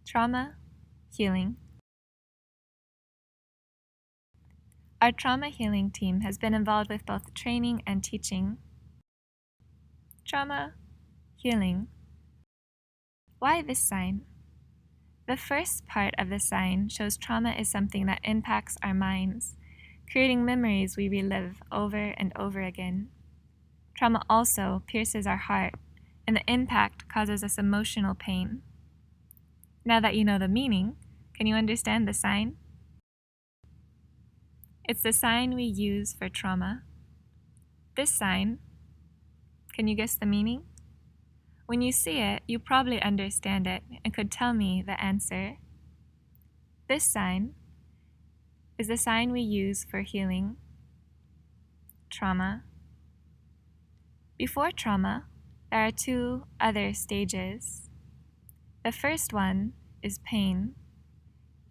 Trauma, healing. Our trauma healing team has been involved with both training and teaching. Trauma, healing. Why this sign? The first part of the sign shows trauma is something that impacts our minds, creating memories we relive over and over again. Trauma also pierces our heart, and the impact causes us emotional pain. Now that you know the meaning, can you understand the sign? It's the sign we use for trauma. This sign, can you guess the meaning? When you see it, you probably understand it and could tell me the answer. This sign is the sign we use for healing. Trauma. Before trauma, there are two other stages. The first one is pain.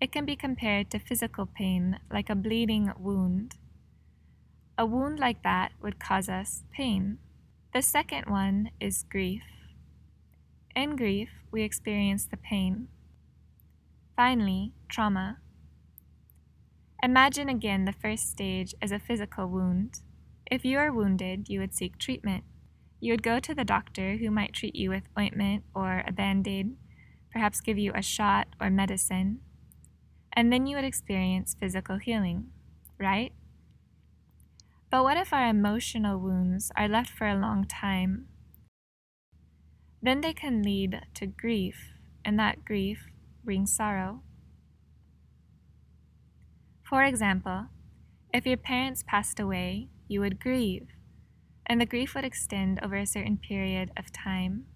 It can be compared to physical pain, like a bleeding wound. A wound like that would cause us pain. The second one is grief. In grief, we experience the pain. Finally, trauma. Imagine again the first stage as a physical wound. If you are wounded, you would seek treatment. You would go to the doctor, who might treat you with ointment or a Band-Aid, perhaps give you a shot or medicine, and then you would experience physical healing, right? But what if our emotional wounds are left for a long time? Then they can lead to grief, and that grief brings sorrow. For example, if your parents passed away, you would grieve, and the grief would extend over a certain period of time.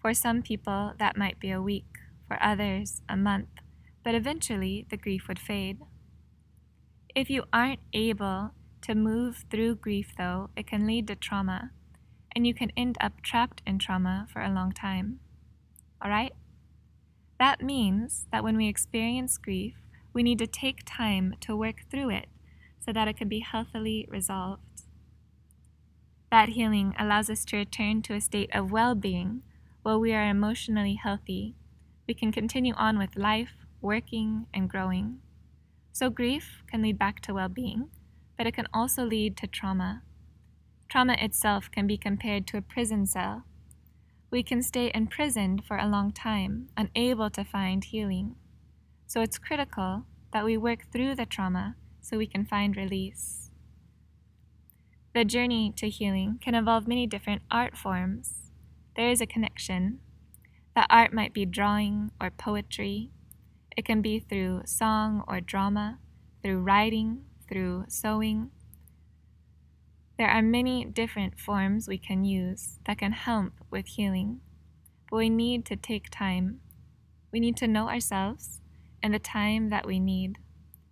For some people, that might be a week, for others, a month, but eventually the grief would fade. If you aren't able to move through grief, though, it can lead to trauma, and you can end up trapped in trauma for a long time. Alright? That means that when we experience grief, we need to take time to work through it so that it can be healthily resolved. That healing allows us to return to a state of well-being while we are emotionally healthy. We can continue on with life, working, and growing. So grief can lead back to well-being, but it can also lead to trauma. Trauma itself can be compared to a prison cell. We can stay imprisoned for a long time, unable to find healing. So it's critical that we work through the trauma so we can find release. The journey to healing can involve many different art forms. There is a connection. The art might be drawing or poetry. It can be through song or drama, through writing, through sewing. There are many different forms we can use that can help with healing, but we need to take time. We need to know ourselves and the time that we need.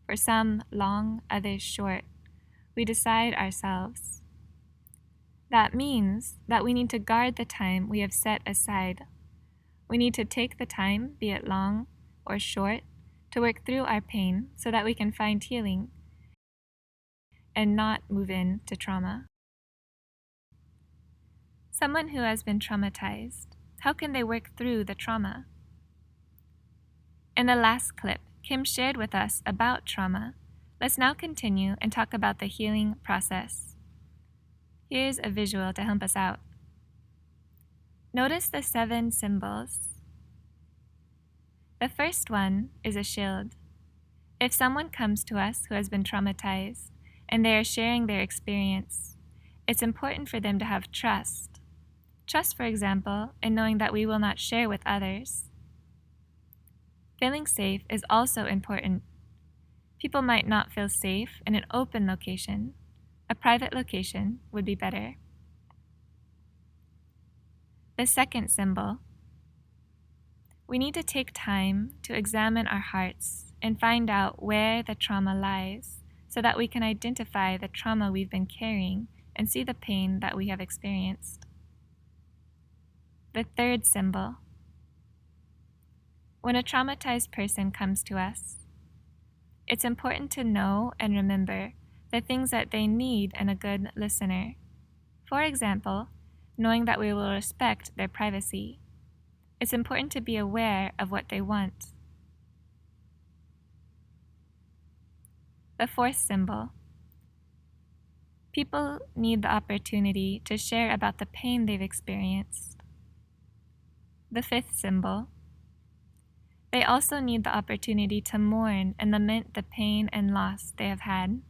For some, long, others short. We decide ourselves. That means that we need to guard the time we have set aside. We need to take the time, be it long or short, to work through our pain so that we can find healing and not move into trauma. Someone who has been traumatized, how can they work through the trauma? In the last clip, Kim shared with us about trauma. Let's now continue and talk about the healing process. Here's a visual to help us out. Notice the 7 symbols. The first one is a shield. If someone comes to us who has been traumatized and they are sharing their experience, it's important for them to have trust. Trust, for example, in knowing that we will not share with others. Feeling safe is also important. People might not feel safe in an open location. A private location would be better. The second symbol. We need to take time to examine our hearts and find out where the trauma lies so that we can identify the trauma we've been carrying and see the pain that we have experienced. The third symbol. When a traumatized person comes to us, it's important to know and remember the things that they need in a good listener. For example, knowing that we will respect their privacy. it's important to be aware of what they want. The fourth symbol. People need the opportunity to share about the pain they've experienced. The fifth symbol. They also need the opportunity to mourn and lament the pain and loss they have had.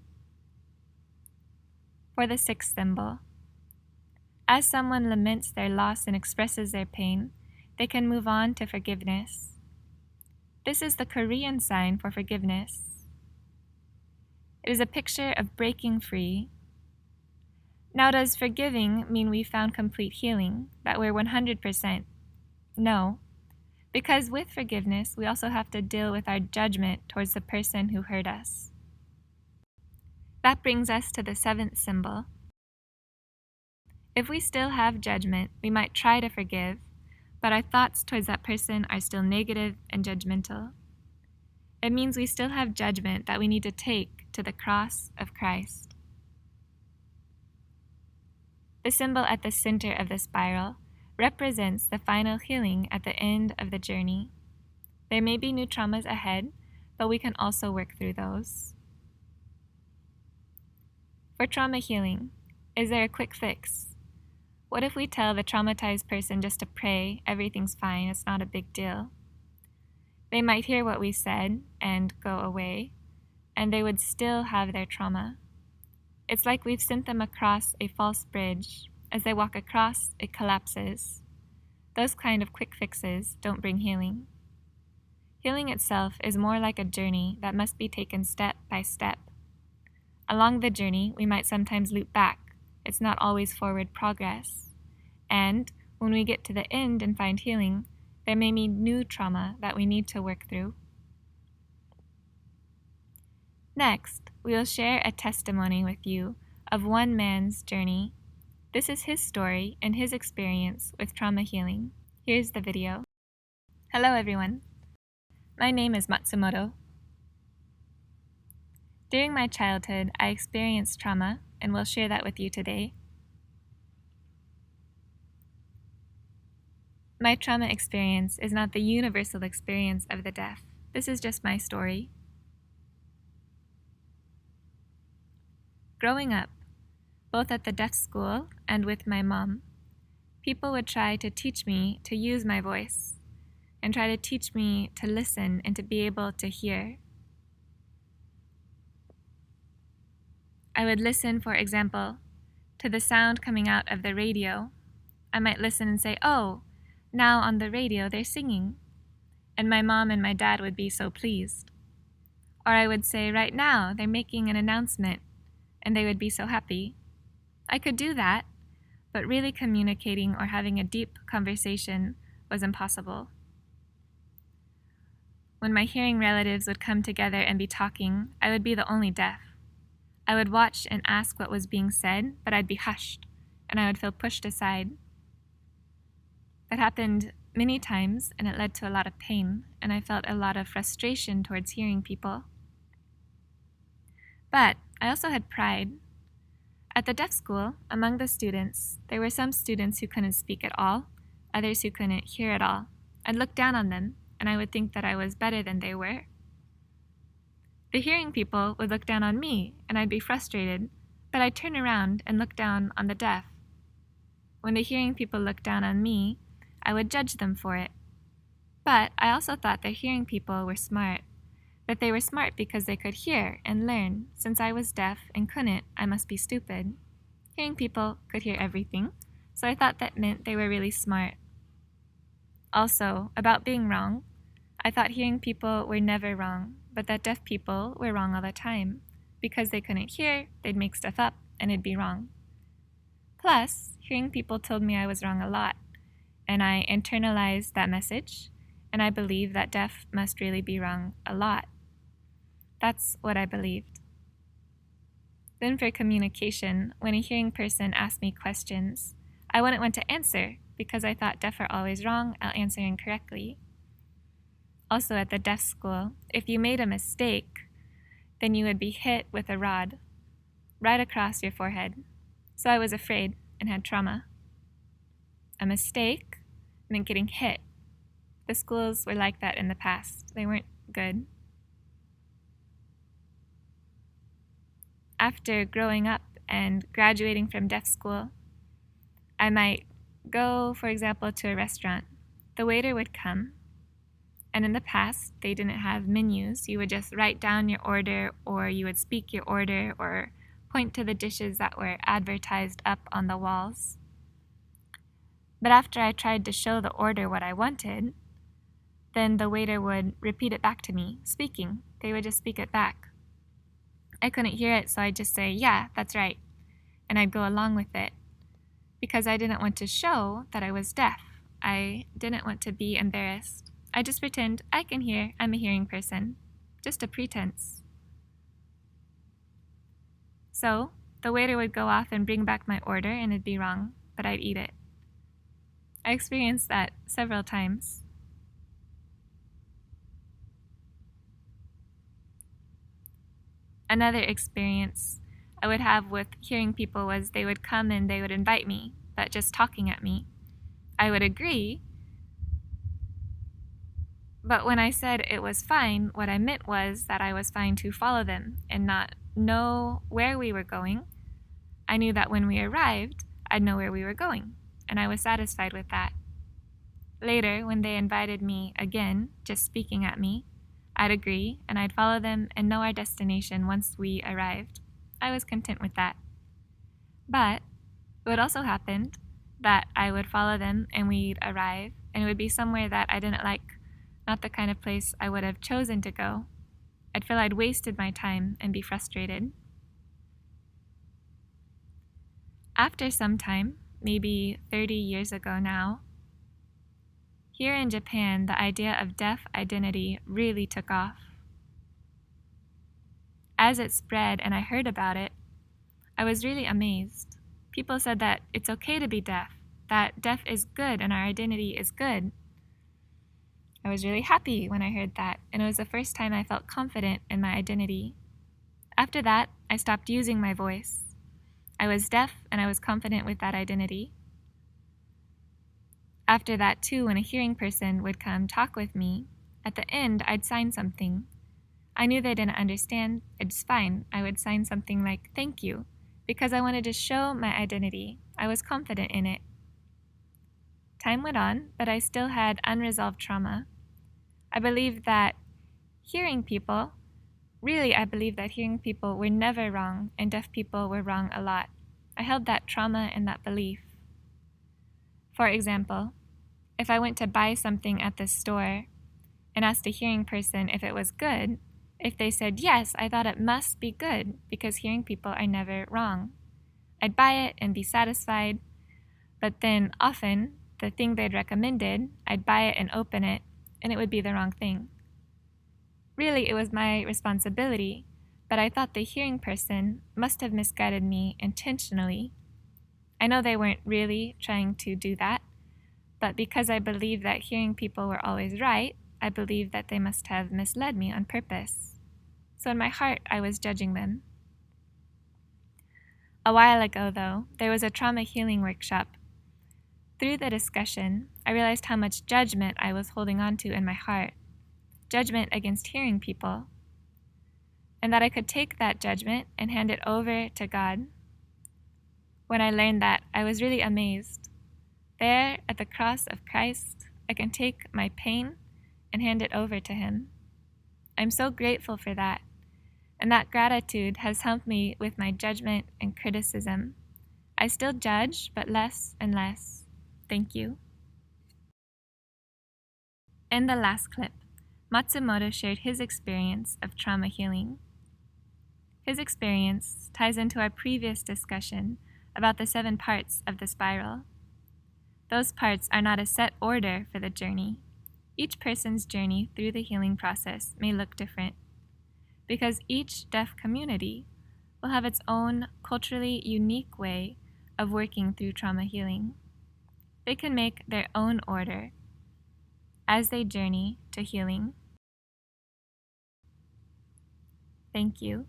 For the sixth symbol. As someone laments their loss and expresses their pain, they can move on to forgiveness. This is the Korean sign for forgiveness. It is a picture of breaking free. Now, does forgiving mean we found complete healing, that we're 100%? No, because with forgiveness, we also have to deal with our judgment towards the person who hurt us. That brings us to the seventh symbol. If we still have judgment, we might try to forgive, but our thoughts towards that person are still negative and judgmental. It means we still have judgment that we need to take to the cross of Christ. The symbol at the center of the spiral represents the final healing at the end of the journey. There may be new traumas ahead, but we can also work through those. For trauma healing, is there a quick fix? What if we tell the traumatized person just to pray, everything's fine, it's not a big deal? They might hear what we said and go away, and they would still have their trauma. It's like we've sent them across a false bridge. As they walk across, it collapses. Those kind of quick fixes don't bring healing. Healing itself is more like a journey that must be taken step by step. Along the journey, we might sometimes loop back. It's not always forward progress. And when we get to the end and find healing, there may be new trauma that we need to work through. Next, we will share a testimony with you of one man's journey. This is his story and his experience with trauma healing. Here's the video. Hello everyone. My name is Matsumoto. During my childhood, I experienced trauma and will share that with you today. My trauma experience is not the universal experience of the deaf. This is just my story. Growing up, both at the deaf school and with my mom, people would try to teach me to use my voice and try to teach me to listen and to be able to hear. I would listen, for example, to the sound coming out of the radio. I might listen and say, "Oh, now on the radio they're singing." And my mom and my dad would be so pleased. Or I would say, "Right now they're making an announcement," and they would be so happy. I could do that, but really communicating or having a deep conversation was impossible. When my hearing relatives would come together and be talking, I would be the only deaf. I would watch and ask what was being said, but I'd be hushed, and I would feel pushed aside. That happened many times, and it led to a lot of pain, and I felt a lot of frustration towards hearing people. But I also had pride. At the deaf school, among the students, there were some students who couldn't speak at all, others who couldn't hear at all. I'd look down on them, and I would think that I was better than they were. The hearing people would look down on me, and I'd be frustrated, but I'd turn around and look down on the deaf. When the hearing people looked down on me, I would judge them for it. But I also thought the hearing people were smart, that they were smart because they could hear and learn. Since I was deaf and couldn't, I must be stupid. Hearing people could hear everything, so I thought that meant they were really smart. Also, about being wrong, I thought hearing people were never wrong, but that deaf people were wrong all the time. Because they couldn't hear, they'd make stuff up, and it'd be wrong. Plus, hearing people told me I was wrong a lot, and I internalized that message, and I believed that deaf must really be wrong a lot. That's what I believed. Then for communication, when a hearing person asked me questions, I wouldn't want to answer because I thought deaf are always wrong, I'll answer incorrectly. Also at the deaf school, if you made a mistake, then you would be hit with a rod right across your forehead. So I was afraid and had trauma. A mistake meant getting hit, The schools were like that in the past. They weren't good. After growing up and graduating from deaf school, I might go, for example, to a restaurant. The waiter would come, and in the past, they didn't have menus. You would just write down your order, or you would speak your order, or point to the dishes that were advertised up on the walls. But after I tried to show the order what I wanted, then the waiter would repeat it back to me, speaking. They would just speak it back. I couldn't hear it, so I'd just say, yeah, that's right, and I'd go along with it, because I didn't want to show that I was deaf. I didn't want to be embarrassed. I just pretend I can hear, I'm a hearing person. Just a pretense. So, the waiter would go off and bring back my order, and it'd be wrong, but I'd eat it. I experienced that several times. Another experience I would have with hearing people was they would come and they would invite me, but just talking at me. I would agree, but when I said it was fine, what I meant was that I was fine to follow them and not know where we were going. I knew that when we arrived, I'd know where we were going, and I was satisfied with that. Later, when they invited me again, just speaking at me, I'd agree, and I'd follow them and know our destination once we arrived. I was content with that. But it would also happen that I would follow them and we'd arrive, and it would be somewhere that I didn't like, not the kind of place I would have chosen to go. I'd feel I'd wasted my time and be frustrated. After some time, maybe 30 years ago now, here in Japan, the idea of deaf identity really took off. As it spread and I heard about it, I was really amazed. People said that it's okay to be deaf, that deaf is good and our identity is good. I was really happy when I heard that, and it was the first time I felt confident in my identity. After that, I stopped using my voice. I was deaf and I was confident with that identity. After that, too, when a hearing person would come talk with me, at the end, I'd sign something. I knew they didn't understand. It's fine. I would sign something like, thank you, because I wanted to show my identity. I was confident in it. Time went on, but I still had unresolved trauma. I believed that hearing people were never wrong, and deaf people were wrong a lot. I held that trauma and that belief. For example, if I went to buy something at the store and asked a hearing person if it was good, if they said yes, I thought it must be good because hearing people are never wrong. I'd buy it and be satisfied, but then often the thing they'd recommended, I'd buy it and open it, and it would be the wrong thing. Really, it was my responsibility, but I thought the hearing person must have misguided me intentionally. I know they weren't really trying to do that, but because I believed that hearing people were always right, I believed that they must have misled me on purpose. So in my heart, I was judging them. A while ago, though, there was a trauma healing workshop. Through the discussion, I realized how much judgment I was holding on to in my heart, judgment against hearing people, and that I could take that judgment and hand it over to God. When I learned that, I was really amazed. There, at the cross of Christ, I can take my pain and hand it over to Him. I'm so grateful for that, and that gratitude has helped me with my judgment and criticism. I still judge, but less and less. Thank you. In the last clip, Matsumoto shared his experience of trauma healing. His experience ties into our previous discussion about the 7 parts of the spiral. Those parts are not a set order for the journey. Each person's journey through the healing process may look different, because each deaf community will have its own culturally unique way of working through trauma healing. They can make their own order as they journey to healing. Thank you.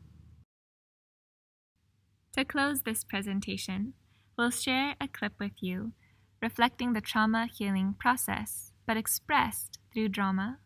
To close this presentation, we'll share a clip with you reflecting the trauma healing process but expressed through drama.